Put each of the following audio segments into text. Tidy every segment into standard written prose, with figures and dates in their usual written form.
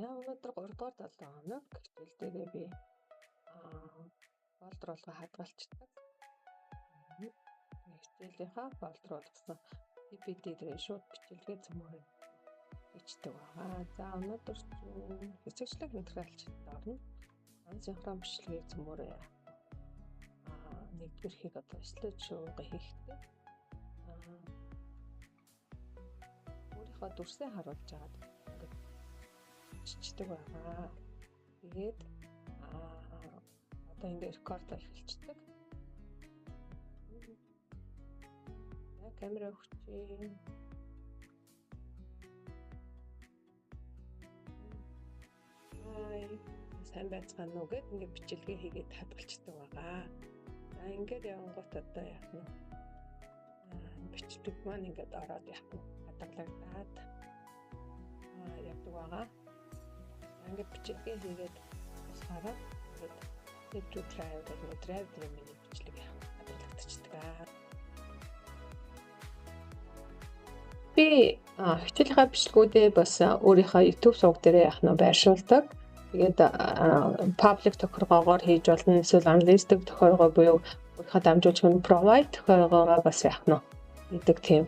Өнөөдөр 3 дугаар 7 хоног хичээл дээрээ би фолдер болгоо хадгалцдаг. Хичээлийнхаа фолдер болгосон PPT дээр шууд бичлэгээ цөмөрөөр бичдэг байгаа. За өнөөдөр хэсэгчлэг материалчд орно. Синхрон бичлэгээ цөмөрөө нэгдүгээр хийг одоо слайд шоугаа хийхдээ өөрийнхөө дүрсээ харуулж агаад чичдэг байгаа. Тэгээд одоо ингээд рекордоо эхэлчихдэг. Камера өгчээ. Сайн байцгаана уу гэд ингээд бичлэгээ хийгээд хадгалцдаг байгаа. За ингээд явангуут одоо яах нь бичлэг маань ингээд ороод яах нь хадгалагдаад явдаг байгаа. Ингээд бичлэгээ хийгээд босгороо тэгээд drive дээр миний бичлэгээ хадгалагдчихдаг. Би хичээлийнхаа бичлэгүүдээ бас өөрийнхөө YouTube суваг дээр яах нь байршуулдаг. Тэгээд public тохиргоогоор хийж болно. Эсвэл unlisted тохиргоо буюу өөрийнхөө дамжуулж өгөх provide тохиргоогоо бас яах нь хийдэг тийм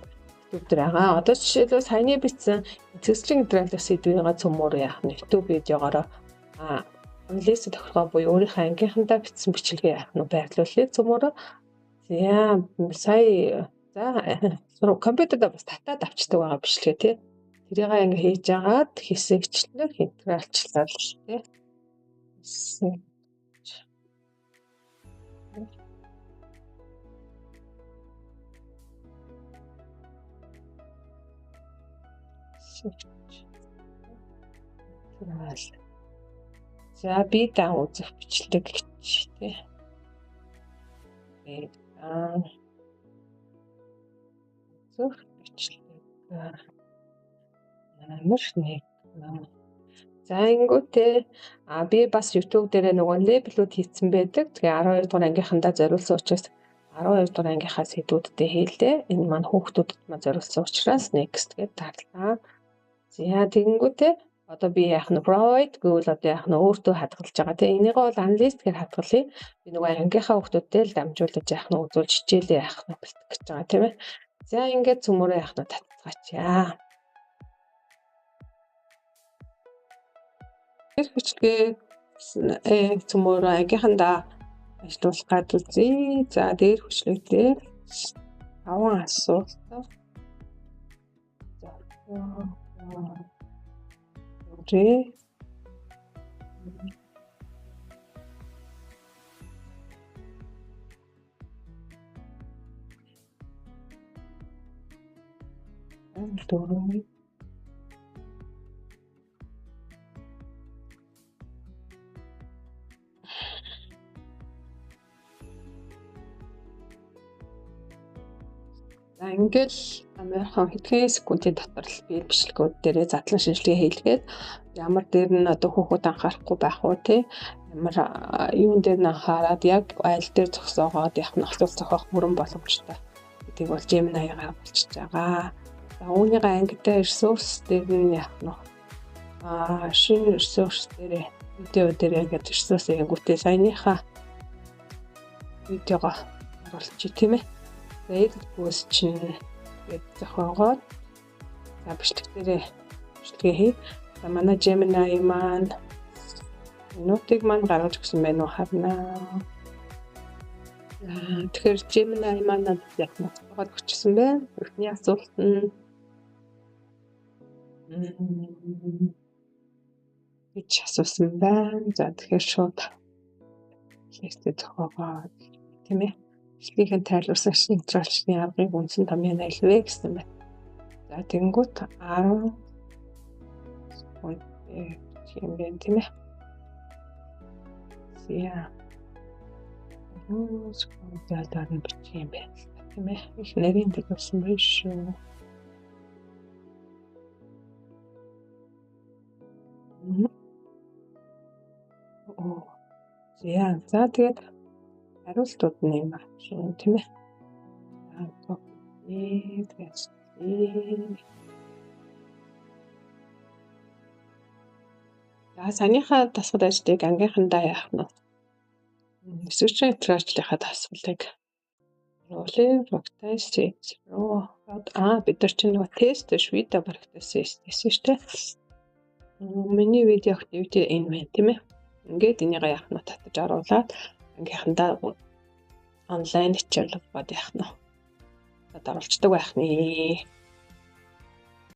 YouTube дээр байгаа. Одоо жишээлбэл саяны бичсэн хэсэгчлэг материалын сэдвийн цөмөр яах нь YouTube видеогоор unlisted тохиргоо буюу өөрийнхөө ангийнхандаа бичсэн бичлэгээ яах нь байрлуулъя цөмөрөө. За компьютерда бас татаад авчдаг байгаа бичлэгээ тий. Тэрийг ингээ хийж агаад хэсэгчлэг материалчлал тий. За би дан үзэх бичлэг гэж тий. Зөв бичлэг номер 1. За ингэвтэй би бас YouTube дээр нөгөө лейблүүд хийцэн байдаг. Тэгээ 12 дугаар ангийнхандаа зориулсан учраас 12 дугаар ангийнхаа сэдвүүдтэй хийлээ. Энэ маань хүүхдүүдэд маань зориулсан учраас next гэж тарлаа. За тэгэнгүүтээ одоо би яах нь provide гэвэл одоо яах нь өөртөө хадгалж байгаа. Тэгээ энийг бол unlist гэж хадгалъя. Би нөгөө ангийнхаа хүүхдүүдтэй л дамжуулж яах нь үзүүлж хичээлээ яах нь бэлтгэх гэж байгаа тийм ээ. За ингээд цөмөрөө яах нь татцгаачаа. Тэр бичлэгээ цөмөрөө ангийнхандаа ажиллуулах гад үзье. За дээр хүчлэгтэй 5 асуулт. Окей. Ингээл Американ хэдхэн секундын дотор л би бичлэгүүд дээрээ задлан шинжилгээ хийлгээд ямар дээр нь одоо хүүхэд анхаарахгүй байх уу те ямар юун дээр нь анхаарад яг айл дээр зогсоогоод яг нь асуулт зохиох бүрэн боломжтой гэдгийг бол Gemini-гаар болчихж байгаа. За үүнийгээ ангитай ресурс дээр нь яг нь шинэ ресурс дээр видео дээр ингээд ресурсыг гүтээ саяныхаа видеого оруулчих тийм ээ. Edit post чинь зохиогоод за бичлэг дээрээ бичлэгээ хий. За манай Gemini маань нотыг маань гаргаж өгсөн байна уу харнаа. Тэгэхээр Gemini маань яг нотгоод өгчихсөн байна. Эхний асуулт нь гэж асуусан байна. За тэгэхээр шууд хэлэхдээ зохиогоод тийм ээ. Бичлэгийн тайлбарсан шинжилгээний аргыг үндсэн томьёо айлвэ гэсэн байна. За тэгэнгүүт 10 секунд юм байна тийм ээ. Зя. Секунд дараа нь бичих юм байна тийм ээ. Их нэрийн төгсөн байх шүү. За тэгээд хариултууд нь юм шүү тийм ээ. Саяныхаа дасгал ажлыг ангийнхандаа яах нь вэ? Эсвэл ажлынхаа дасгалыг ролын практис руу бид нар чинь нөгөө тест швида практис хийсэн шүү дээ. Миний видео activity энэ байна тийм ээ. Ингээд энийг яах нь татаж оруулаад ангийнхандаа онлайн хичээл бод яах нь. Оруулцдаг байх нь.